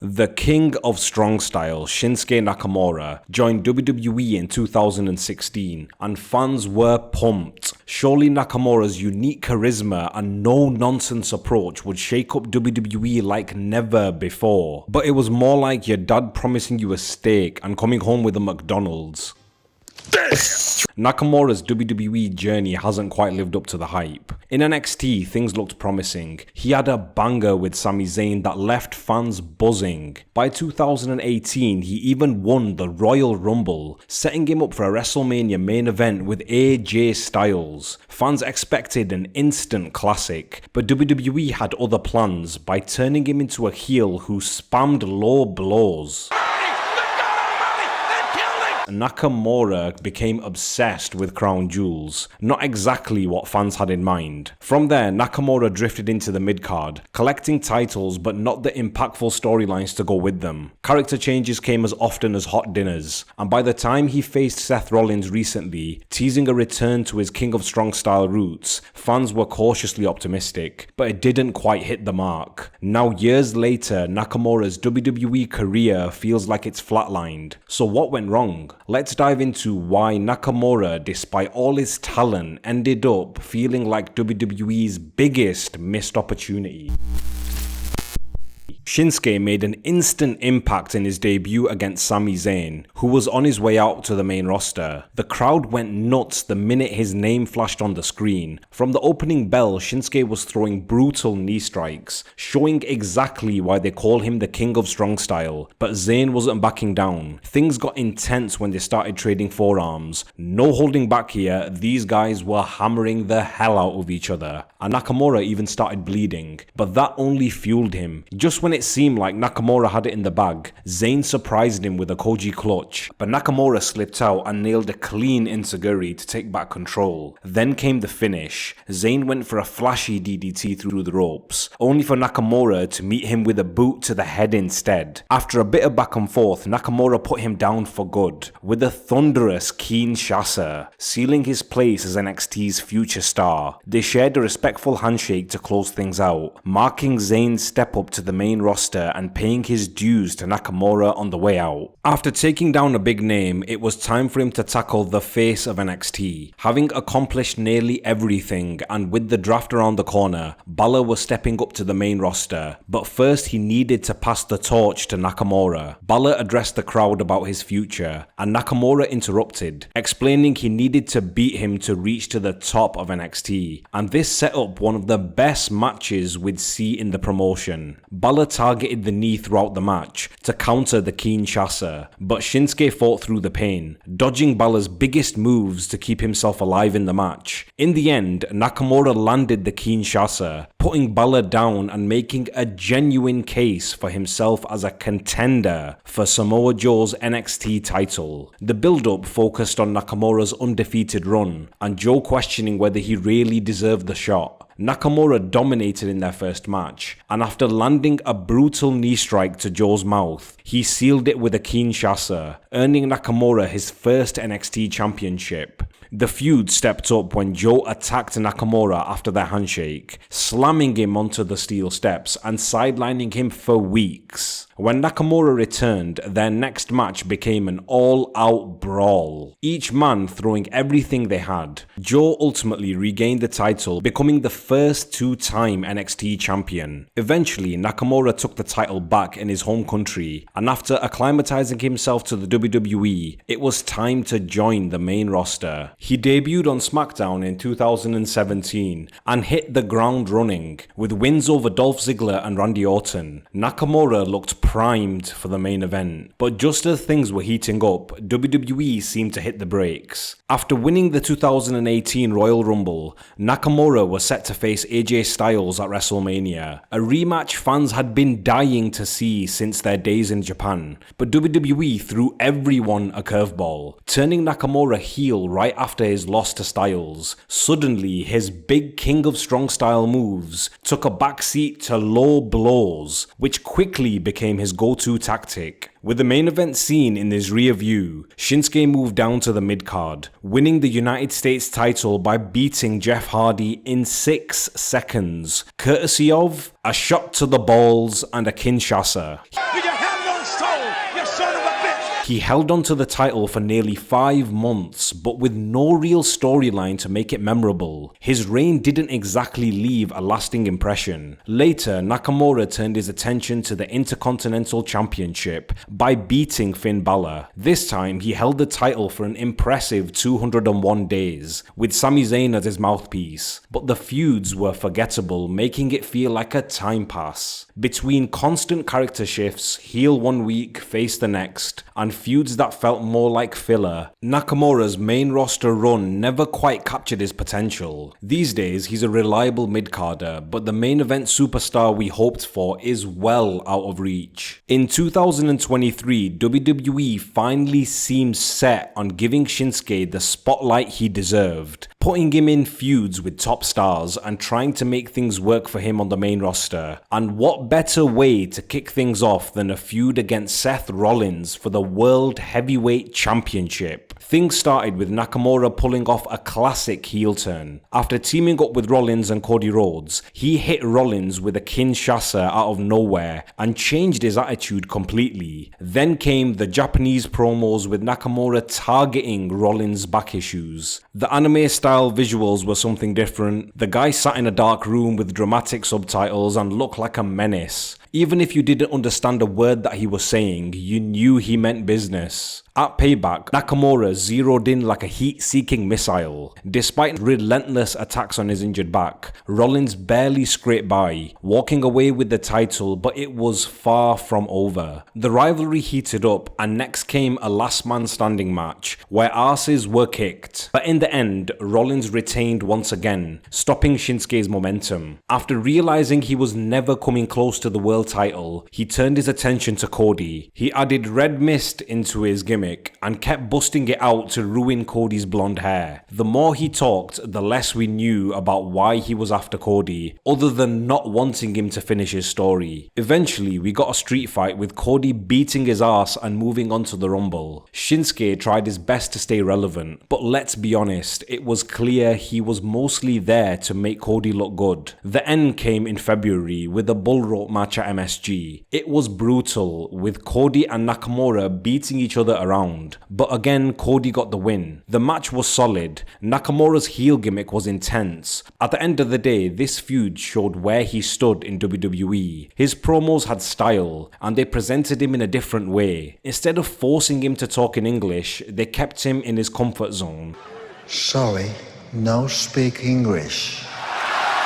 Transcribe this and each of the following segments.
The King of Strong Style, Shinsuke Nakamura, joined WWE in 2016 and fans were pumped. Surely Nakamura's unique charisma and no-nonsense approach would shake up WWE like never before. But it was more like your dad promising you a steak and coming home with a McDonald's. Nakamura's WWE journey hasn't quite lived up to the hype. In NXT, things looked promising. He had a banger with Sami Zayn that left fans buzzing. By 2018, he even won the Royal Rumble, setting him up for a WrestleMania main event with AJ Styles. Fans expected an instant classic, but WWE had other plans by turning him into a heel who spammed low blows. Nakamura became obsessed with crown jewels, not exactly what fans had in mind. From there, Nakamura drifted into the mid-card, collecting titles but not the impactful storylines to go with them. Character changes came as often as hot dinners, and by the time he faced Seth Rollins recently, teasing a return to his King of Strong Style roots, fans were cautiously optimistic, but it didn't quite hit the mark. Now years later, Nakamura's WWE career feels like it's flatlined. So what went wrong? Let's dive into why Nakamura, despite all his talent, ended up feeling like WWE's biggest missed opportunity. Shinsuke made an instant impact in his debut against Sami Zayn, who was on his way out to the main roster. The crowd went nuts the minute his name flashed on the screen. From the opening bell, Shinsuke was throwing brutal knee strikes, showing exactly why they call him the King of Strong Style. But Zayn wasn't backing down. Things got intense when they started trading forearms. No holding back here, these guys were hammering the hell out of each other. And Nakamura even started bleeding, but that only fueled him. Just when it seemed like Nakamura had it in the bag, Zayn surprised him with a Koji clutch, but Nakamura slipped out and nailed a clean enziguri to take back control. Then came the finish. Zayn went for a flashy DDT through the ropes, only for Nakamura to meet him with a boot to the head instead. After a bit of back and forth, Nakamura put him down for good, with a thunderous Kinshasa, sealing his place as NXT's future star. They shared a respectful handshake to close things out, marking Zayn's step up to the main roster and paying his dues to Nakamura on the way out. After taking down a big name, it was time for him to tackle the face of NXT. Having accomplished nearly everything and with the draft around the corner, Bálor was stepping up to the main roster, but first he needed to pass the torch to Nakamura. Bálor addressed the crowd about his future, and Nakamura interrupted, explaining he needed to beat him to reach to the top of NXT, and this set up one of the best matches we'd see in the promotion. Bálor targeted the knee throughout the match to counter the Kinshasa, but Shinsuke fought through the pain, dodging Bálor's biggest moves to keep himself alive in the match. In the end, Nakamura landed the Kinshasa, putting Bálor down and making a genuine case for himself as a contender for Samoa Joe's NXT title. The build-up focused on Nakamura's undefeated run, and Joe questioning whether he really deserved the shot. Nakamura dominated in their first match, and after landing a brutal knee strike to Joe's mouth, he sealed it with a Kinshasa, earning Nakamura his first NXT championship. The feud stepped up when Joe attacked Nakamura after their handshake, slamming him onto the steel steps and sidelining him for weeks. When Nakamura returned, their next match became an all-out brawl, each man throwing everything they had. Joe ultimately regained the title, becoming the first two-time NXT champion. Eventually, Nakamura took the title back in his home country, and after acclimatizing himself to the WWE, it was time to join the main roster. He debuted on SmackDown in 2017 and hit the ground running, with wins over Dolph Ziggler and Randy Orton. Nakamura looked primed for the main event, but just as things were heating up, WWE seemed to hit the brakes. After winning the 2018 Royal Rumble, Nakamura was set to face AJ Styles at WrestleMania, a rematch fans had been dying to see since their days in Japan, but WWE threw everyone a curveball, turning Nakamura heel right after his loss to Styles. Suddenly, his big King of Strong Style moves took a backseat to low blows, which quickly became his go-to tactic. With the main event scene in his rear view, Shinsuke moved down to the mid-card, winning the United States title by beating Jeff Hardy in 6 seconds, courtesy of a shot to the balls and a Kinshasa. He held on to the title for nearly 5 months, but with no real storyline to make it memorable. His reign didn't exactly leave a lasting impression. Later, Nakamura turned his attention to the Intercontinental Championship by beating Finn Bálor. This time, he held the title for an impressive 201 days, with Sami Zayn as his mouthpiece. But the feuds were forgettable, making it feel like a time pass. Between constant character shifts, heel one week, face the next, and feuds that felt more like filler, Nakamura's main roster run never quite captured his potential. These days, he's a reliable mid-carder, but the main event superstar we hoped for is well out of reach. In 2023, WWE finally seemed set on giving Shinsuke the spotlight he deserved, putting him in feuds with top stars and trying to make things work for him on the main roster. And what better way to kick things off than a feud against Seth Rollins for the World Heavyweight Championship? Things started with Nakamura pulling off a classic heel turn. After teaming up with Rollins and Cody Rhodes, he hit Rollins with a Kinshasa out of nowhere and changed his attitude completely. Then came the Japanese promos with Nakamura targeting Rollins' back issues. The anime style visuals were something different. The guy sat in a dark room with dramatic subtitles and looked like a menace. Even if you didn't understand a word that he was saying, you knew he meant business. At Payback, Nakamura zeroed in like a heat-seeking missile. Despite relentless attacks on his injured back, Rollins barely scraped by, walking away with the title, but it was far from over. The rivalry heated up, and next came a last man standing match, where asses were kicked. But in the end, Rollins retained once again, stopping Shinsuke's momentum. After realizing he was never coming close to the world title, he turned his attention to Cody. He added red mist into his gimmick and kept busting it out to ruin Cody's blonde hair. The more he talked, the less we knew about why he was after Cody, other than not wanting him to finish his story. Eventually, we got a street fight with Cody beating his ass and moving on to the Rumble. Shinsuke tried his best to stay relevant, but let's be honest, it was clear he was mostly there to make Cody look good. The end came in February with a bull rope match at MSG. It was brutal, with Cody and Nakamura beating each other around. But again, Cody got the win. The match was solid. Nakamura's heel gimmick was intense. At the end of the day, this feud showed where he stood in WWE. His promos had style, and they presented him in a different way. Instead of forcing him to talk in English, they kept him in his comfort zone. Sorry, no speak English.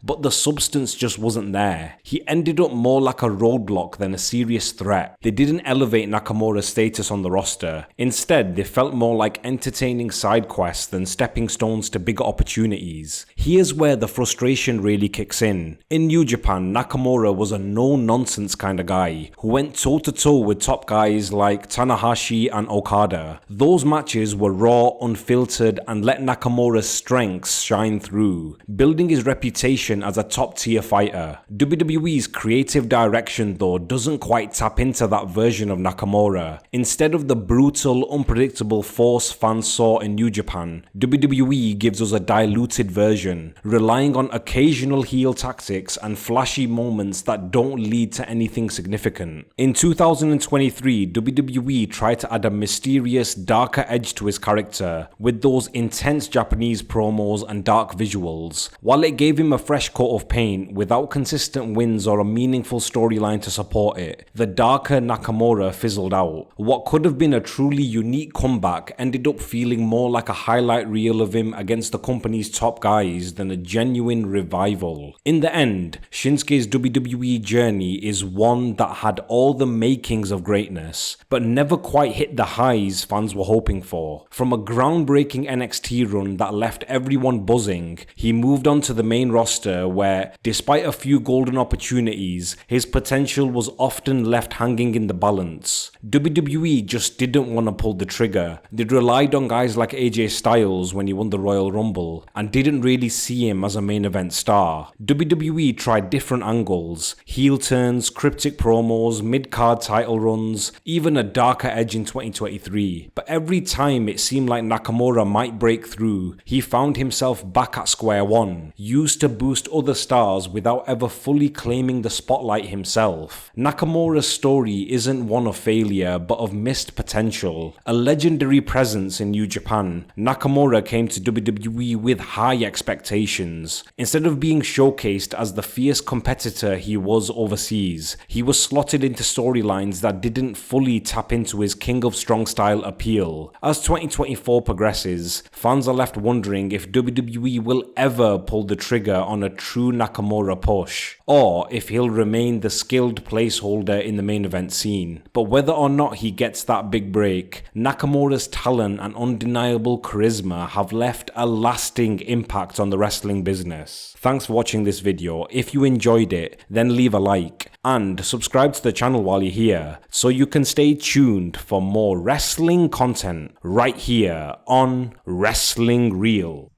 But the substance just wasn't there. He ended up more like a roadblock than a serious threat. They didn't elevate Nakamura's status on the roster. Instead, they felt more like entertaining side quests than stepping stones to bigger opportunities. Here's where the frustration really kicks in. In New Japan, Nakamura was a no-nonsense kind of guy who went toe-to-toe with top guys like Tanahashi and Okada. Those matches were raw, unfiltered, and let Nakamura's strengths shine through, building his reputation as a top-tier fighter. WWE's creative direction, though, doesn't quite tap into that version of Nakamura. Instead of the brutal, unpredictable force fans saw in New Japan, WWE gives us a diluted version, relying on occasional heel tactics and flashy moments that don't lead to anything significant. In 2023, WWE tried to add a mysterious, darker edge to his character, with those intense Japanese promos and dark visuals. While it gave him a fresh coat of paint, without consistent wins or a meaningful storyline to support it, the darker Nakamura fizzled out. What could have been a truly unique comeback ended up feeling more like a highlight reel of him against the company's top guys than a genuine revival. In the end, Shinsuke's WWE journey is one that had all the makings of greatness, but never quite hit the highs fans were hoping for. From a groundbreaking NXT run that left everyone buzzing, he moved on to the main roster roster where, despite a few golden opportunities, his potential was often left hanging in the balance. WWE just didn't want to pull the trigger. They'd relied on guys like AJ Styles when he won the Royal Rumble, and didn't really see him as a main event star. WWE tried different angles, heel turns, cryptic promos, mid-card title runs, even a darker edge in 2023. But every time it seemed like Nakamura might break through, he found himself back at square one, used to boost other stars without ever fully claiming the spotlight himself. Nakamura's story isn't one of failure, but of missed potential. A legendary presence in New Japan, Nakamura came to WWE with high expectations. Instead of being showcased as the fierce competitor he was overseas, he was slotted into storylines that didn't fully tap into his King of Strong Style appeal. As 2024 progresses, fans are left wondering if WWE will ever pull the trigger on a true Nakamura push, or if he'll remain the skilled placeholder in the main event scene. But whether or not he gets that big break, Nakamura's talent and undeniable charisma have left a lasting impact on the wrestling business. Thanks for watching this video. If you enjoyed it, then leave a like and subscribe to the channel while you're here so you can stay tuned for more wrestling content right here on Wrestling Real.